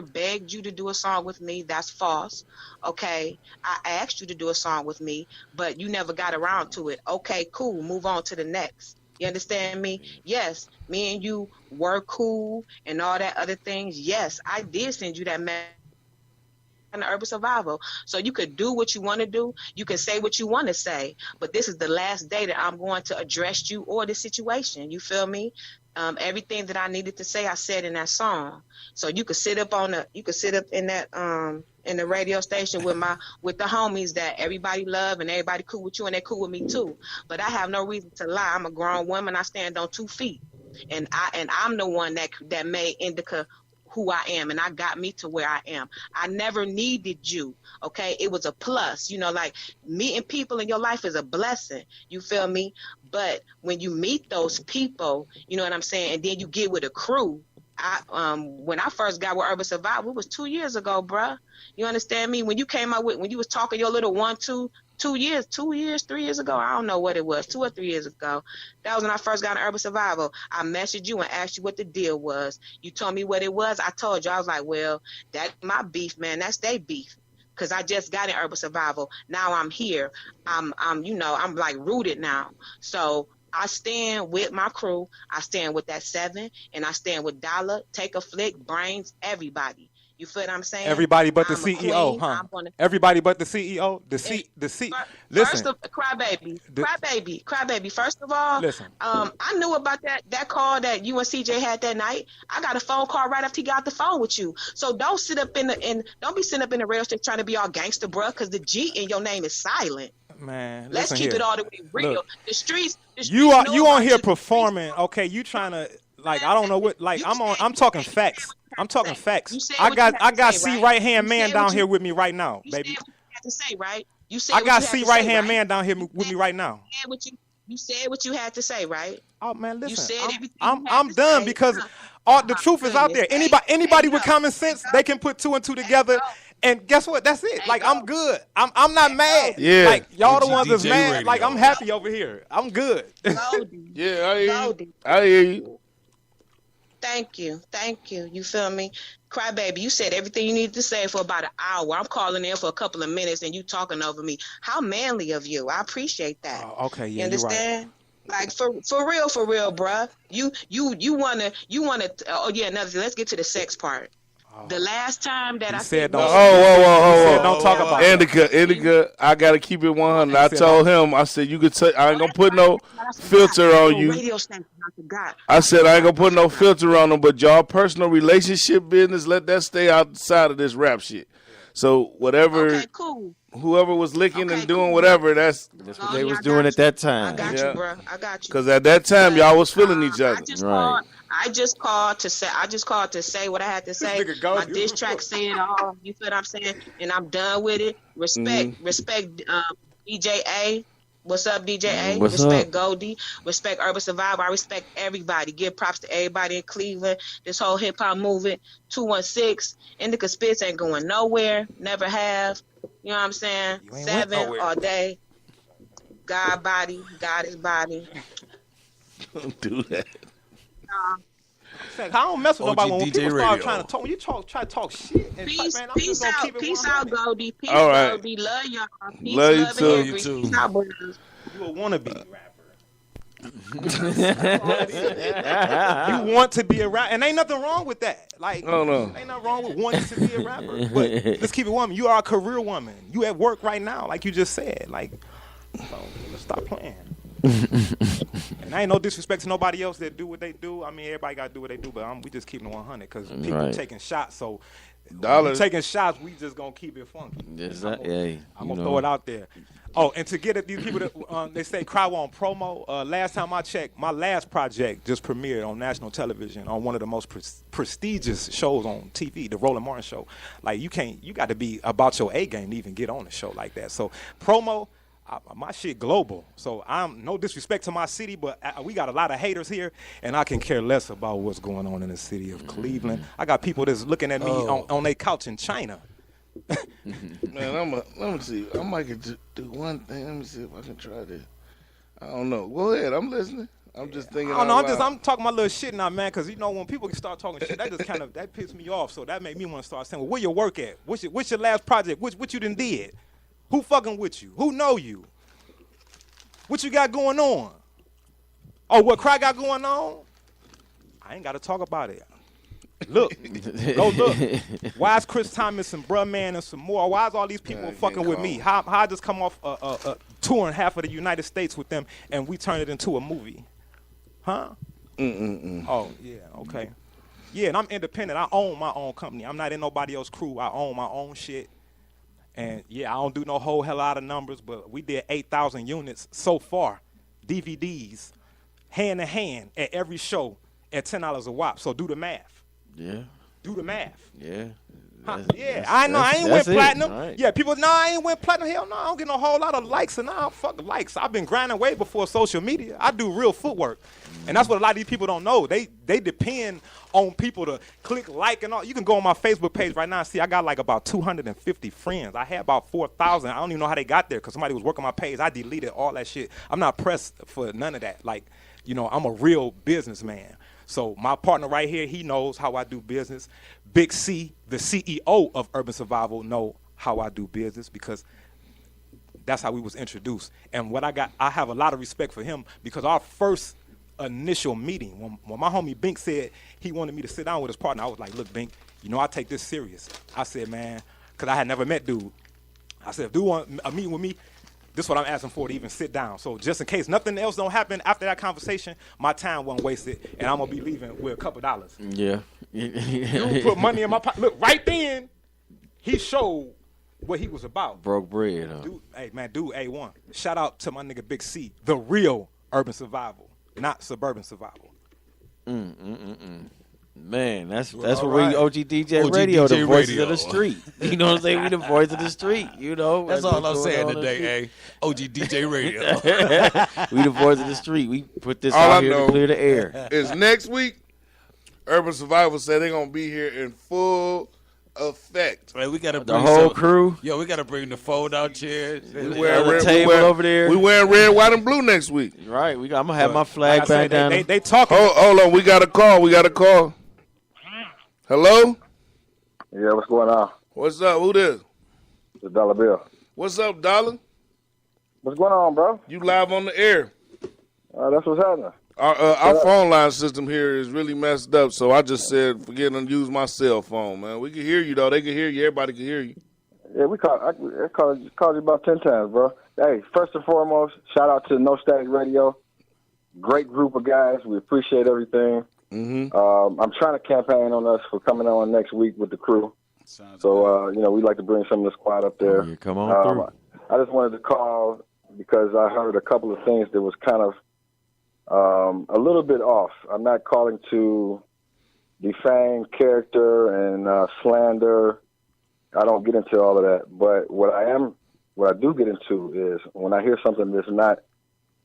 I: begged you to do a song with me. That's false. Okay. I asked you to do a song with me, but you never got around to it. Okay, cool. Move on to the next. You understand me? Yes, me and you were cool and all that other things. Yes, I did send you that message in the Urban Survival. So you could do what you want to do. You can say what you want to say. But this is the last day that I'm going to address you or this situation. You feel me? Everything that I needed to say, I said in that song. So you could sit up in that in the radio station with the homies that everybody love and everybody cool with you and they cool with me too. But I have no reason to lie. I'm a grown woman. I stand on 2 feet, and I'm the one that made Indica who I am, and I got me to where I am. I never needed you, okay? It was a plus, like meeting people in your life is a blessing, you feel me? But when you meet those people, you know what I'm saying, and then you get with a crew. When I first got with Urban Survival, it was 2 years ago, bruh. You understand me? When you came out when you was talking your little 3 years ago, I don't know what it was, 2 or 3 years ago. That was when I first got in Urban Survival. I messaged you and asked you what the deal was. You told me what it was. I told you. I was like, well, that's my beef, man. That's their beef. Because I just got in Urban Survival. Now I'm here. I'm like rooted now. So I stand with my crew. I stand with that 7, and I stand with Dollar, Take a Flick, Brains, everybody. You feel what I'm saying?
F: Everybody but the
I: I'm a
F: CEO,
I: queen.
F: huh? Everybody but the CEO. Listen. Crybaby. First of all, Listen.
I: I knew about that call that you and CJ had that night. I got a phone call right after he got the phone with you. So don't sit up don't be sitting up in the radio station trying to be all gangster, bruh, because the G in your name is silent.
F: Man,
I: Let's keep it all the way real.
F: Look,
I: the streets
F: you
I: know
F: on
I: about
F: here
I: you.
F: performing, okay? You trying to I don't know what I'm talking facts. I'm talking facts. I got C right hand man down here with me right now, baby.
I: You said what you had to say, right?
F: I got C right hand man down here with me right now.
I: You said what you had to say, right?
F: Oh man, listen.
I: You said everything
F: I'm done because the truth is out there. Anybody with common sense, they can put 2 and 2 together. And guess what? That's it. Like I'm good. I'm not mad.
A: Yeah.
F: Like y'all the ones that's
D: DJ
F: mad.
D: Radio.
F: Like I'm happy over here. I'm good.
A: Yeah, I hear you.
I: Thank you. You feel me? Crybaby, you said everything you needed to say for about an hour. I'm calling in for a couple of minutes and you talking over me. How manly of you. I appreciate that.
F: Okay,
I: You
F: yeah, you're right.
I: understand? Like for real, bruh. You wanna oh yeah, another thing. Let's get to the sex part. The last time that I
F: said
I: said
F: don't.
A: Oh,
F: Don't talk about that.
A: Indica, I gotta keep it 100. I told him, I said you could take. I ain't gonna put no filter on you.
I: Radio station, I forgot.
A: I said I ain't gonna put no filter on them, but y'all personal relationship business, let that stay outside of this rap shit. So whatever,
I: Okay, cool.
A: whoever was licking
I: Okay,
A: and doing
I: cool.
A: whatever, that's
G: what they was doing at that time.
I: I got
A: Yeah.
I: you, bro. I got you.
A: because at that time y'all was feeling each other.
G: Right.
I: I just called to say what I had to say.
H: nigga go.
I: My diss track said all. You feel what I'm saying? And I'm done with it. Respect, DJ A. What's up, DJ A?
G: What's
I: respect
G: up?
I: Goldie. Respect Urban Survival. I respect everybody. Give props to everybody in Cleveland. This whole hip hop movement. 216. Indica Spits ain't going nowhere. Never have. You know what I'm saying?
F: You ain't went
I: 7
F: nowhere.
I: all day. God body. God is body.
A: Don't do that.
F: I don't mess with nobody when
D: OGDJ
F: people start
D: Radio.
F: try to talk shit. And
I: Peace,
F: man, I'm
I: peace
F: just gonna
I: out,
F: keep it
I: peace
F: 100.
I: out, Goldie. Peace,
A: All right.
I: Goldie. Love y'all. Peace,
A: Love you
I: love,
A: too.
I: and increase.
D: You too.
I: Peace out, brothers.
F: You a wannabe rapper. You want to be a rapper, and ain't nothing wrong with that. Like,
A: No.
F: ain't nothing wrong with wanting to be a rapper. But let's keep it woman. You are a career woman. You at work right now, like you just said. Like, so let's stop playing. And I ain't no disrespect to nobody else that do what they do. I mean, everybody got to do what they do, but we just keeping it 100 because people
G: Right.
F: taking shots. So
A: Dollars.
F: taking shots, we just gonna keep it funky. I'm gonna throw it out there. Oh, and to get at these people that they say cry on promo. Last time I checked, my last project just premiered on national television on one of the most prestigious shows on TV, the Roland Martin Show. Like you got to be about your A game to even get on a show like that. So promo. My shit global, so I'm no disrespect to my city, but we got a lot of haters here, and I can care less about what's going on in the city of Cleveland. I got people that's looking at me on their couch in China.
A: Man, let me see. I might could do one thing. Let me see if I can try this. I don't know. Go ahead. I'm listening. I'm just thinking.
F: I don't know.
A: out loud.
F: I'm talking my little shit now, man, because when people start talking shit, that just kind of that pisses me off. So that made me want to start saying, well, where your work at? What's your last project? What you done did? Who fucking with you? Who know you? What you got going on? Oh, what Cry got going on? I ain't got to talk about it. Look, go look. Why is Chris Thomas and Bruh Man and some more? Why is all these people fucking with me? How I just come off a tour and half of the United States with them and we turn it into a movie? Huh? Oh, yeah, okay. Yeah, and I'm independent. I own my own company. I'm not in nobody else's crew. I own my own shit. And, yeah, I don't do no whole hell lot of numbers, but we did 8,000 units so far, DVDs, hand to hand at every show at $10 a wop. So do the math.
G: Yeah.
F: Do the math.
G: Yeah.
F: Huh? Yeah, I know. I ain't went
G: that's it.
F: platinum.
G: Right.
F: Yeah, people, no, I ain't went platinum. Hell no, I don't get no whole lot of likes. And nah, fuck likes. I've been grinding way before social media. I do real footwork. And that's what a lot of these people don't know. They depend on people to click like and all. You can go on my Facebook page right now and see I got like about 250 friends. I had about 4,000. I don't even know how they got there because somebody was working my page. I deleted all that shit. I'm not pressed for none of that. Like, I'm a real businessman. So my partner right here, he knows how I do business. Big C, the CEO of Urban Survival, know how I do business because that's how we was introduced. And I have a lot of respect for him because our first initial meeting, when my homie Bink said he wanted me to sit down with his partner, I was like, look, Bink, I take this serious. I said, man, because I had never met dude. I said, if dude want a meeting with me, this is what I'm asking for to even sit down. So just in case nothing else don't happen after that conversation, my time won't waste it, and I'm going to be leaving with a couple dollars.
G: Yeah.
F: You put money in my pocket. Look, right then, he showed what he was about.
G: Broke bread, huh?
F: Dude, hey, man, dude, A1. Shout out to my nigga Big C, the real Urban Survival, not Suburban Survival.
G: Man, that's what
D: right.
G: we Ogdj
D: OG
G: Radio,
D: DJ
G: the voices
D: Radio.
G: of the street. You know what I'm saying? We the voice of the street.
D: That's all I'm
G: what's
D: saying
G: going on in the
D: today,
G: street.
D: OGDJ Radio.
G: We the voice of the street. We put this
A: All
G: out
A: I
G: here
A: know
G: to clear the air.
A: is next week, Urban Survival said they're gonna be here in full effect.
D: Man, we gotta
G: The
D: bring
G: whole
D: some-
G: crew.
D: Yo, we gotta bring the fold-out chairs.
A: We
G: the table over there.
A: We wearing red, white, and blue next week.
G: Right. I'm gonna have my flag
F: Like I
G: back
F: said,
G: down.
F: they talking.
A: Hold on, we got a call. Hello?
J: Yeah, what's going on?
A: What's up? Who this?
J: The Dollar Bill.
A: What's up, darling?
J: What's going on, bro?
A: You live on the air.
J: That's what's happening.
A: Our phone line system here is really messed up, so I just said forget to use my cell phone, man. We can hear you, though. They can hear you. Everybody can hear you.
J: Yeah, I called you about 10 times, bro. Hey, first and foremost, shout out to No Static Radio. Great group of guys. We appreciate everything.
A: Mm-hmm.
J: I'm trying to campaign on us for coming on next week with the crew. So, we'd like to bring some of the squad up there.
G: Yeah, come on through.
J: I just wanted to call because I heard a couple of things that was kind of a little bit off. I'm not calling to defame character and slander. I don't get into all of that. But what I do get into is when I hear something that's not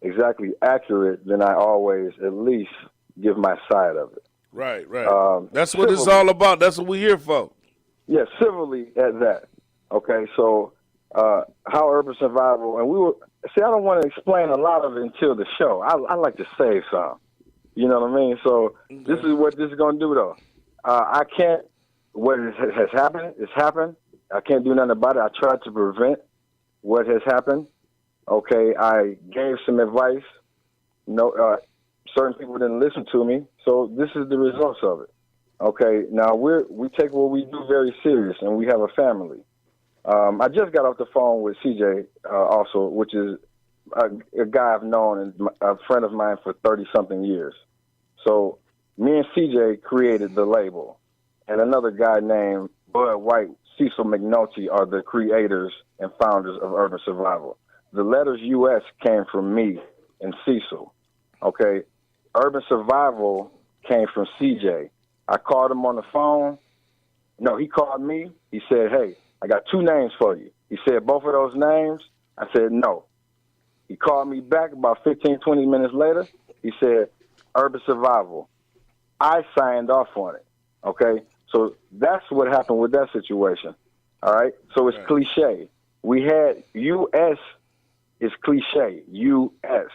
J: exactly accurate, then I always at least give my side of it.
A: Right. That's what it's all about. That's what we're here for.
J: Yeah, civilly at that. Okay, so how urban survival, and I don't want to explain a lot of it until the show. I like to save some. You know what I mean? So This is what this is going to do, though. I can't, what has happened, it's happened. I can't do nothing about it. I tried to prevent what has happened. Okay, I gave some advice. Certain people didn't listen to me. So this is the results of it. Okay, now we take what we do very serious, and we have a family. I just got off the phone with CJ also, which is a guy I've known and a friend of mine for 30-something years. So me and CJ created the label, and another guy named Bud White, Cecil McNulty are the creators and founders of Urban Survival. The letters U.S. came from me and Cecil. Okay, Urban Survival came from CJ. I called him on the phone. No, he called me. He said, hey, I got 2 names for you. He said, both of those names? I said, no. He called me back about 15, 20 minutes later. He said, Urban Survival. I signed off on it. Okay? So that's what happened with that situation. All right? So it's cliche. We had U.S. is cliche. U.S.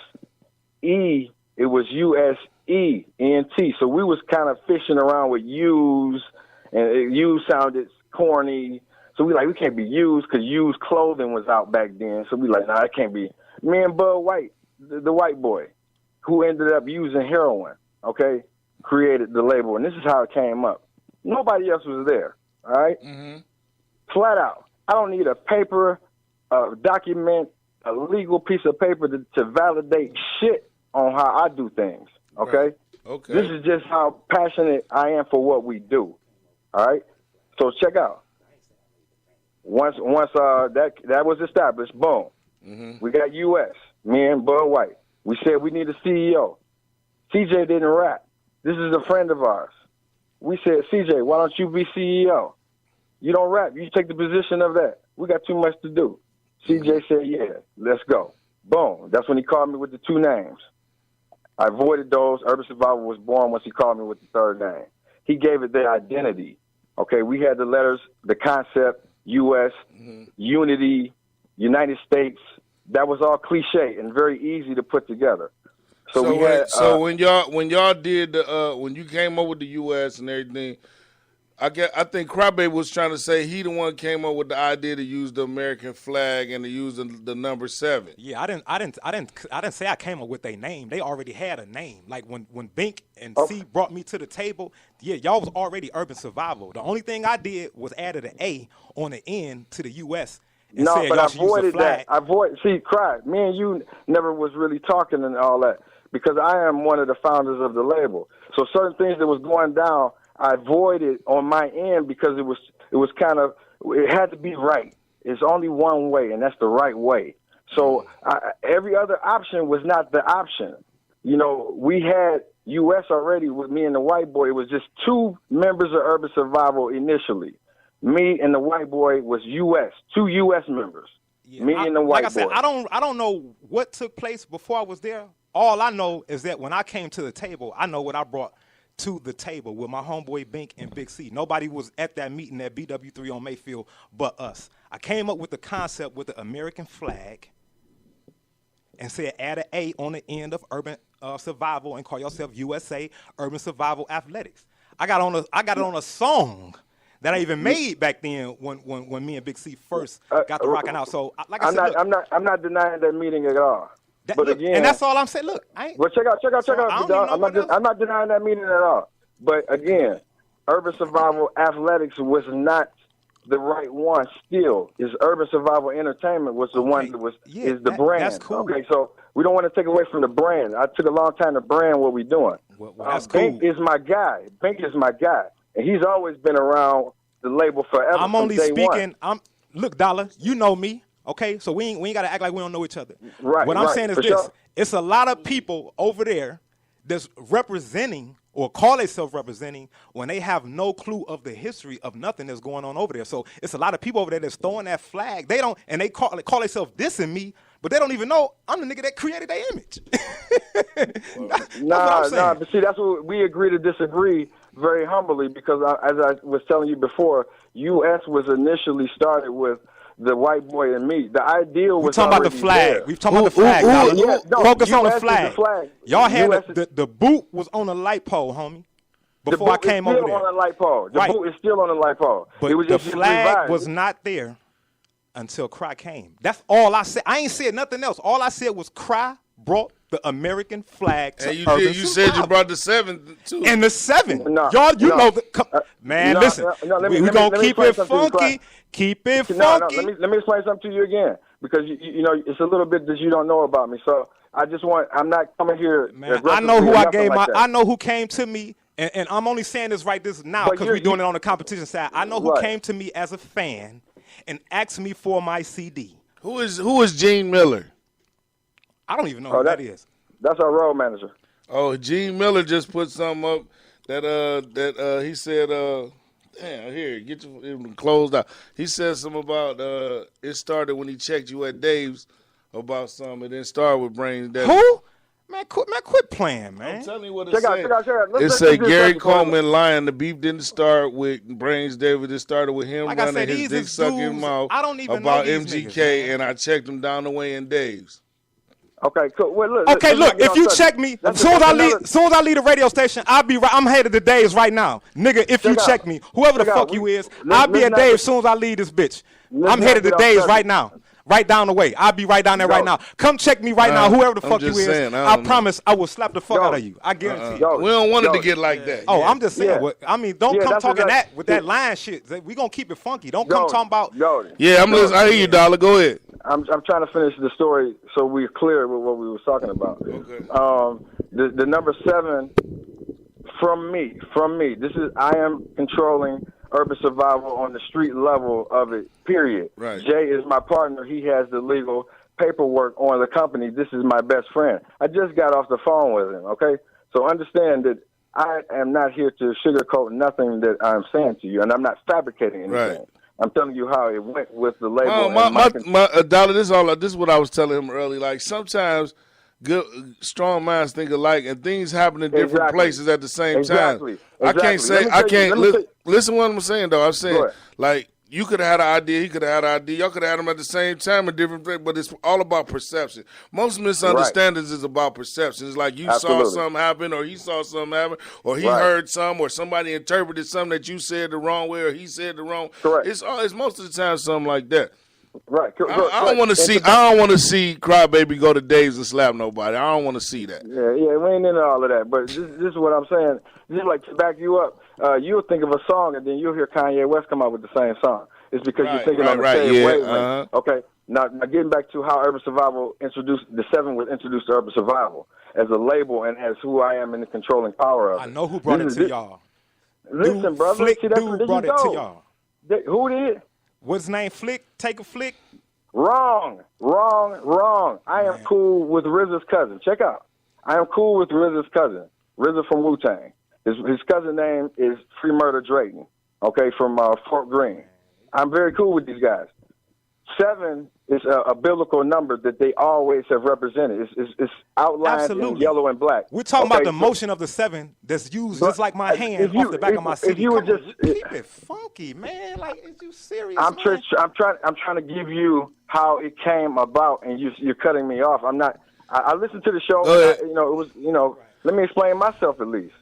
J: E, it was U-S-E-N-T. So we was kind of fishing around with U's, and U sounded corny. So we can't be used because used clothing was out back then. So we nah, it can't be. Me and Bud White, the white boy, who ended up using heroin, okay, created the label. And this is how it came up. Nobody else was there, all right? Mm-hmm. Flat out. I don't need a paper, a document, a legal piece of paper to validate shit on how I do things, okay?
A: Right. Okay.
J: This is just how passionate I am for what we do, all right? So check out. Once that was established, boom, we got U.S., me and Bud White. We said we need a CEO. CJ didn't rap. This is a friend of ours. We said, CJ, why don't you be CEO? You don't rap. You take the position of that. We got too much to do. CJ said, yeah, let's go. Boom. That's when he called me with the 2 names. I avoided those. Urban Survival was born once he called me with the 3rd name. He gave it their identity. Okay, we had the letters, the concept, U.S., unity, United States. That was all cliche and very easy to put together. So
A: when y'all did when you came up with the U.S. and everything, I think Crybaby was trying to say he the one came up with the idea to use the American flag and to use the number 7.
F: Yeah, I didn't say I came up with their name. They already had a name. Like when Bink and C brought me to the table, yeah, y'all was already Urban Survival. The only thing I did was added an A on the end to the U.S. and said
J: but
F: y'all
J: I
F: should use
J: avoided
F: the flag.
J: that. See, Cry, me and you never was really talking and all that because I am one of the founders of the label. So certain things that was going down, I avoided on my end because it was kind of, it had to be right. It's only one way, and that's the right way. So every other option was not the option. You know, we had U.S. already with me and the white boy. It was just 2 members of Urban Survival initially. Me and the white boy was U.S., 2 U.S. members.
F: Yeah,
J: me and the white boy.
F: Like I said, I don't know what took place before I was there. All I know is that when I came to the table, I know what I brought to the table with my homeboy Bink and Big C. Nobody was at that meeting at BW3 on Mayfield but us. I came up with the concept with the American flag and said add an A on the end of Urban Survival and call yourself USA Urban Survival Athletics. I got it on a song that I even made back then when me and Big C first got to rocking out. So like I said,
J: I'm not denying that meeting at all. But
F: look,
J: again,
F: and that's all I'm saying. Look, I ain't.
J: But check out,
F: dog.
J: I'm not denying that meeting at all. But again, Urban Survival Athletics was not the right one. Still, is Urban Survival Entertainment was the one that is the brand.
F: That's cool.
J: Okay, so we don't want to take away from the brand. I took a long time to brand what we're doing.
F: Well, that's cool.
J: Bink is my guy. Bink is my guy, and he's always been around the label forever.
F: I'm only
J: day
F: speaking.
J: one.
F: Look, Dollar, you know me. Okay, so we ain't got to act like we don't know each other.
J: Right.
F: What I'm saying is this:
J: sure.
F: It's a lot of people over there that's representing or call themselves representing when they have no clue of the history of nothing that's going on over there. So it's a lot of people over there that's throwing that flag. They don't, and they call themselves dissing me, but they don't even know I'm the nigga that created their image.
J: Nah, but see, that's what we agree to disagree very humbly because as I was telling you before, US was initially started with the white boy and me. The ideal was
F: We're talking about the flag.
J: there.
F: We're talking about the flag. Focus on the
J: US is
F: flag. Y'all had the boot was on the light pole, homie. Before I came over there.
J: The boot is still on the light pole. The
F: Right.
J: boot is still on the light pole.
F: But
J: it was
F: the
J: just
F: flag
J: revived.
F: was not there until Cry came. That's all I said. I ain't said nothing else. All I said was Cry brought the American flag to
A: And you
F: Urban
A: did. You said you
F: Survival.
A: brought the 7 too.
F: And the 7.
J: No,
F: Y'all, you
J: no.
F: know man,
J: No,
F: listen.
J: let me
F: We're going to
J: explain
F: keep it
J: something to you,
F: funky.
J: Cry.
F: Keep it
J: No,
F: funky.
J: let me explain something to you again because you know it's a little bit that you don't know about me. So I'm not coming here.
F: Man, I know who
J: aggressively or
F: I
J: nothing
F: gave
J: like that.
F: I know who came to me, and I'm only saying this now
J: But
F: because we're
J: you're-
F: doing it on the competition side. I know who
J: Right.
F: came to me as a fan and asked me for my CD.
A: Who is Gene Miller?
F: I don't even know who that is.
J: That's our road manager.
A: Oh, Gene Miller just put something up that he said damn, here, get your closed out. He said something about it started when he checked you at Dave's about something. It didn't start with Brains Dead.
F: Who? Man, quit playing, man.
A: I'm telling you what it
J: Check out,
A: said.
J: check out, check out.
A: It
J: Let's
A: say
J: do this
A: Gary
J: first before we-
A: Coleman lying. The beef didn't start with Brains David. It started with him
F: Like I
A: running
F: said,
A: his
F: these
A: dick
F: is
A: sucking
F: dudes-
A: mouth
F: I don't even know
A: about
F: these
A: MGK,
F: niggas, man.
A: and I checked him down the way in Dave's.
J: Okay, cool. Well, look,
F: Okay,
J: let's
F: look.
J: not get
F: If
J: on
F: you
J: subject.
F: check me,
J: That's
F: as soon as
J: another-
F: I leave the radio station, I'll be right. I'm headed to Dave's right now, nigga. If you
J: Check out.
F: check me, whoever the
J: Check
F: fuck
J: out.
F: you is,
J: Let's-
F: I'll be
J: let's
F: at
J: not
F: Dave's
J: get-
F: as soon as I leave this bitch.
J: let's
F: I'm
J: not
F: headed to
J: get off
F: Dave's
J: subject.
F: right now. Right down the way. I'll be right down there right
J: Yo.
F: now. Come check me right now, whoever the
A: I'm
F: fuck you
A: just
F: is.
A: saying, I
F: I
A: don't know.
F: promise I will slap the fuck
J: Yo.
F: out of you. I guarantee.
J: Yo.
A: We don't want it
J: Yo.
A: to get like that.
F: Oh, I'm just saying.
J: Yeah.
F: What, I mean, don't
J: Yeah,
F: come
J: that's
F: talking
J: exact-
F: that with that line shit. We gonna keep it funky. Don't come
J: Yo,
F: talking about.
J: yo,
A: Yeah, I'm listening. I hear you, Dollar. Go ahead.
J: I'm trying to finish the story so we're clear with what we were talking about.
A: Okay.
J: The number 7 from me. I am controlling Urban Survival on the street level of it, period.
A: Right.
J: Jay is my partner. He has the legal paperwork on the company. This is my best friend. I just got off the phone with him, okay? So understand that I am not here to sugarcoat nothing that I'm saying to you, and I'm not fabricating anything.
A: Right.
J: I'm telling you how it went with the label.
A: Oh,
J: and
A: my Dollar. This is what I was telling him early. Like sometimes good, strong minds think alike, and things happen in different
J: Exactly.
A: places at the same
J: Exactly.
A: time. I can't
J: Exactly.
A: say
J: Let me
A: I
J: tell you-
A: can't
J: let me
A: listen to what I'm saying though. I'm saying
J: Go ahead.
A: like you could have had an idea, he could have had an idea, y'all could have had them at the same time in different things, but it's all about perception. Most misunderstandings is about perception. It's like you
J: Absolutely.
A: saw something happen, or he saw something happen, or he
J: Right.
A: heard something, or somebody interpreted something that you said the wrong way, or he said the wrong.
J: Correct.
A: It's most of the time something like that.
J: Right.
A: I don't want to see. I don't want to see Crybaby go to Dave's and slap nobody. I don't want to see that.
J: Yeah, we ain't into all of that. But this is what I'm saying. This is like to back you up. You'll think of a song, and then you'll hear Kanye West come out with the same song. It's because you're
A: Right,
J: thinking on the
A: right,
J: same
A: yeah,
J: wavelength. Okay. Now getting back to how Urban Survival introduced the 7 was introduced to Urban Survival as a label and as who I am in the controlling power of.
F: I know who brought it to y'all.
J: Listen,
F: Dude,
J: brother.
F: Flick
J: See, that's
F: Dude
J: where you
F: brought it to
J: go.
F: y'all.
J: Who did?
F: What's his name? Flick? Take a flick?
J: Wrong. I am cool with RZA's cousin. Check out. I am cool with RZA's cousin. RZA from Wu-Tang. His cousin name is Free Murder Drayton, okay, from Fort Greene. I'm very cool with these guys. 7 is a biblical number that they always have represented. It's outlined in
F: Absolutely.
J: yellow and black.
F: We're talking
J: Okay,
F: about the
J: so-
F: motion of the 7 that's used
J: But
F: just like my hand
J: if you-
F: off the back of my
J: if
F: CD.
J: you would
F: Come on,
J: just-
F: keep it funky, man. Like, is you serious,
J: I'm
F: man?
J: trying to give you how it came about, and you're cutting me off. I'm not. I listened to the show.
A: Go ahead.
J: And it was. Let me explain myself at least.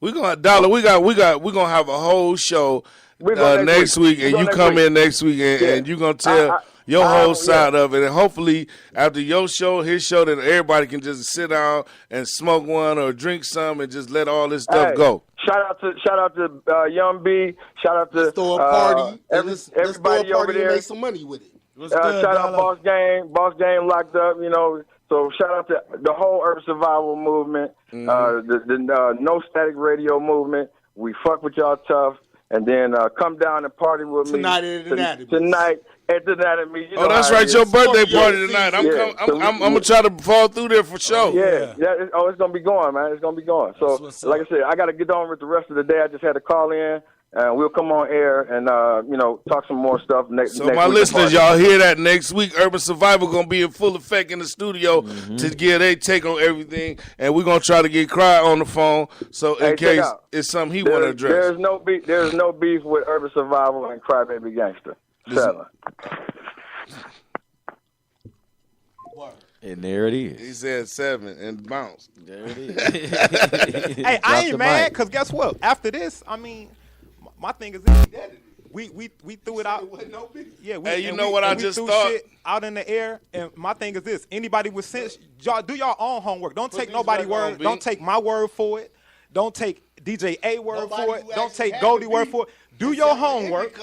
A: We gonna have a whole show
J: We go
A: next week, and you come in next week, and you gonna tell your whole side of it, and hopefully after your show, his show, that everybody can just sit down and smoke one or drink some and just let all this stuff go.
J: Shout out to Young B. Shout out to
H: Let's throw a party.
J: everybody over there.
H: And make some money with it.
J: Shout out Boss Game locked up. You know, so shout out to the whole urban survival movement, the No Static Radio movement. We fuck with y'all tough. And then come down and party with me
H: tonight at Anatomy.
J: Tonight at the Anatomy. You know
A: that's right, your birthday party tonight. I'm gonna try to fall through there for sure.
J: Yeah. It's gonna be going, man. It's gonna be going. So, like I said, I gotta get on with the rest of the day. I just had to call in. We'll come on air and talk some more stuff next.
A: So my listeners, y'all hear that next week? Urban Survival gonna be in full effect in the studio to give their take on everything, and we're gonna try to get Cry on the phone. So in case it's something he want to address,
J: there's no beef with Urban Survival and Crybaby Gangsta. 7.
G: And there it is.
A: He said 7 and bounce.
G: There it is.
F: Hey, I ain't mad because guess what? After this, I mean. My thing is this. We threw it out. Yeah,
A: I just thought?
F: Shit out in the air, and my thing is this. Anybody with sense, y'all do your own homework. Don't take nobody's word. Don't take my word for it. Don't take DJ A word for it. Don't take Goldie word for it. Do your homework.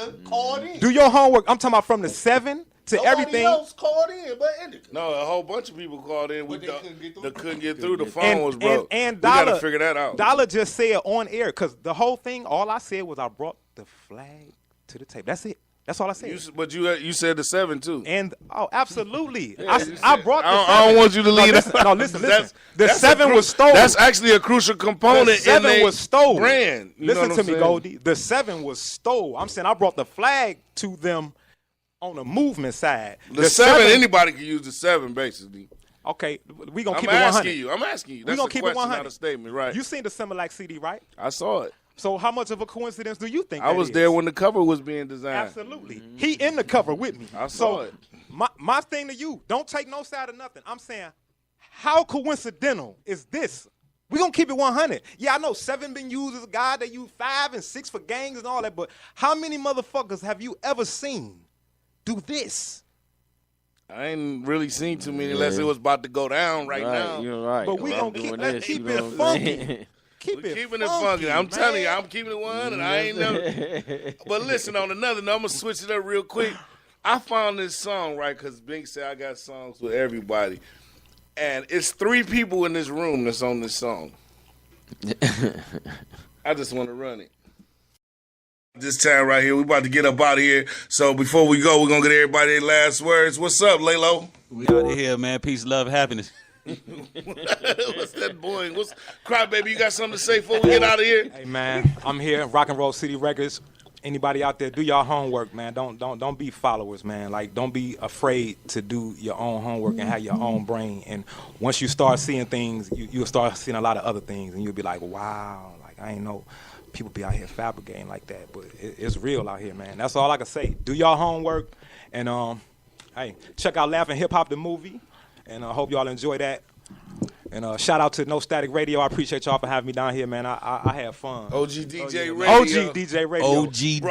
F: Do your homework. I'm talking about from the 7 to everything.
H: Nobody else called in but Indica.
A: No, a whole bunch of people called in. They couldn't get through. The phone was broke.
F: And
A: we got to figure that out.
F: Dollar just said on air, because the whole thing, all I said was I brought the flag to the table. That's it. That's all I said.
A: But you said the 7 too.
F: And absolutely, I brought the 7.
A: I don't want you to leave.
F: Listen. The 7 was stolen.
A: That's actually a crucial component.
F: The 7 was stolen.
A: Brand.
F: Listen to me, Goldie. The 7 was stolen. I'm saying I brought the flag to them on the movement side.
A: The 7, anybody can use the 7, basically.
F: Okay, we gonna keep it 100.
A: I'm asking you. That's
F: we gonna keep it 100.
A: Not a statement, right?
F: You seen the Similac CD, right?
A: I saw it.
F: So how much of a coincidence do you think
A: I was there when the cover was being designed?
F: Absolutely. He in the cover with me.
A: I saw it.
F: My thing to you, don't take no side of nothing. I'm saying, how coincidental is this? We're going to keep it 100. Yeah, I know 7 been used as a guide. They use 5 and 6 for gangs and all that, but how many motherfuckers have you ever seen do this?
A: I ain't really seen too many unless it was about to go down right now.
G: You're right.
F: But we going to keep it funky.
A: Keeping it funky. I'm telling you, I'm keeping it 100. I ain't never. But listen, on another note, I'm going to switch it up real quick. I found this song, right, because Bink said I got songs with everybody. And it's 3 people in this room that's on this song. I just want to run it. This time right here, we about to get up out of here. So before we go, we're going to get everybody their last words. What's up, Lalo?
K: We out of here, man. Peace, love, happiness.
A: What's that boy? Crybaby, you got something to say before we get out of here?
F: Hey, man, I'm here, Rock and Roll City Records. Anybody out there, do your homework, man. Don't be followers, man. Like, don't be afraid to do your own homework and have your own brain. And once you start seeing things, you'll start seeing a lot of other things, and you'll be like, wow, like I ain't know people be out here fabricating like that, but it's real out here, man. That's all I can say. Do your homework, and hey, check out Laughing Hip Hop the movie, and I hope y'all enjoy that. And shout out to No Static Radio. I appreciate y'all for having me down here, man. I had fun.
A: Ogdj Radio.
F: Ogdj Radio.
K: Ogdj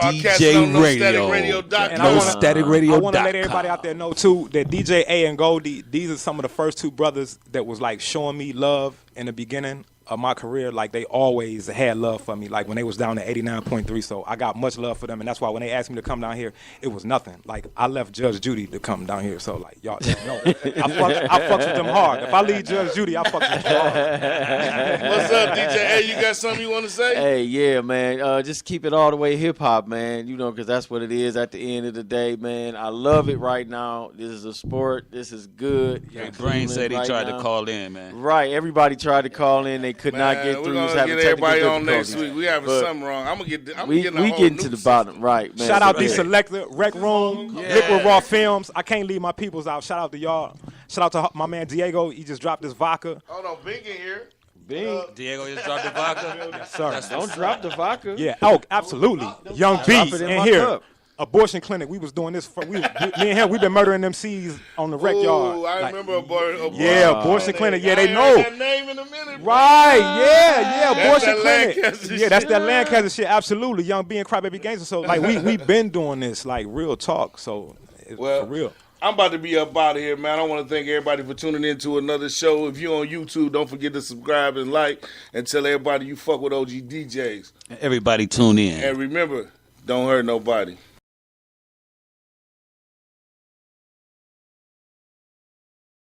K: Radio.
F: NoStaticRadio.com. I want to let everybody out there know, too, that DJ A and Goldie, these are some of the first 2 brothers that was, like, showing me love in the beginning of my career. Like, they always had love for me, like when they was down at 89.3. So I got much love for them, and that's why when they asked me to come down here, it was nothing. Like, I left Judge Judy to come down here. So, like, y'all know, I fucks with them hard. If I leave Judge Judy, I fucks with them hard.
A: What's up, DJ? Hey, you got something you want to say?
G: Hey, yeah, man. Just keep it all the way hip-hop, man. You know, because that's what it is at the end of the day, man. I love it right now. This is a sport. This is good.
K: Yeah, Brain said he tried to call in, man.
G: Right. Everybody tried to call in. They could not get through.
A: We're going to get everybody on next week. We having something wrong. I'm
G: getting to the bottom. Right, man.
F: Shout out D Selector, Rec Room, Liquid Raw Films. I can't leave my peoples out. Shout out to y'all. Shout out to my man Diego. He just dropped his vodka.
A: Hold on, Bink in here.
K: Diego just dropped the vodka.
F: Yes, sir.
G: Don't drop the vodka.
F: Yeah. Oh, absolutely. Young B in here.
G: Cup.
F: abortion clinic. We was doing this. Me and him, we've been murdering them C's on the rec yard.
A: I remember abortion.
F: Yeah, abortion clinic. Yeah, they know.
A: That name in a minute.
F: Right, yeah, abortion clinic.
A: Yeah,
F: that's that Lancaster shit. Absolutely, Young B and Crybaby Gangsta. So like we been doing this like real talk. So for real.
A: I'm about to be up out of here, man. I want to thank everybody for tuning in to another show. If you're on YouTube, don't forget to subscribe and like, and tell everybody you fuck with OG DJs.
K: Everybody tune in.
A: And remember, don't hurt nobody.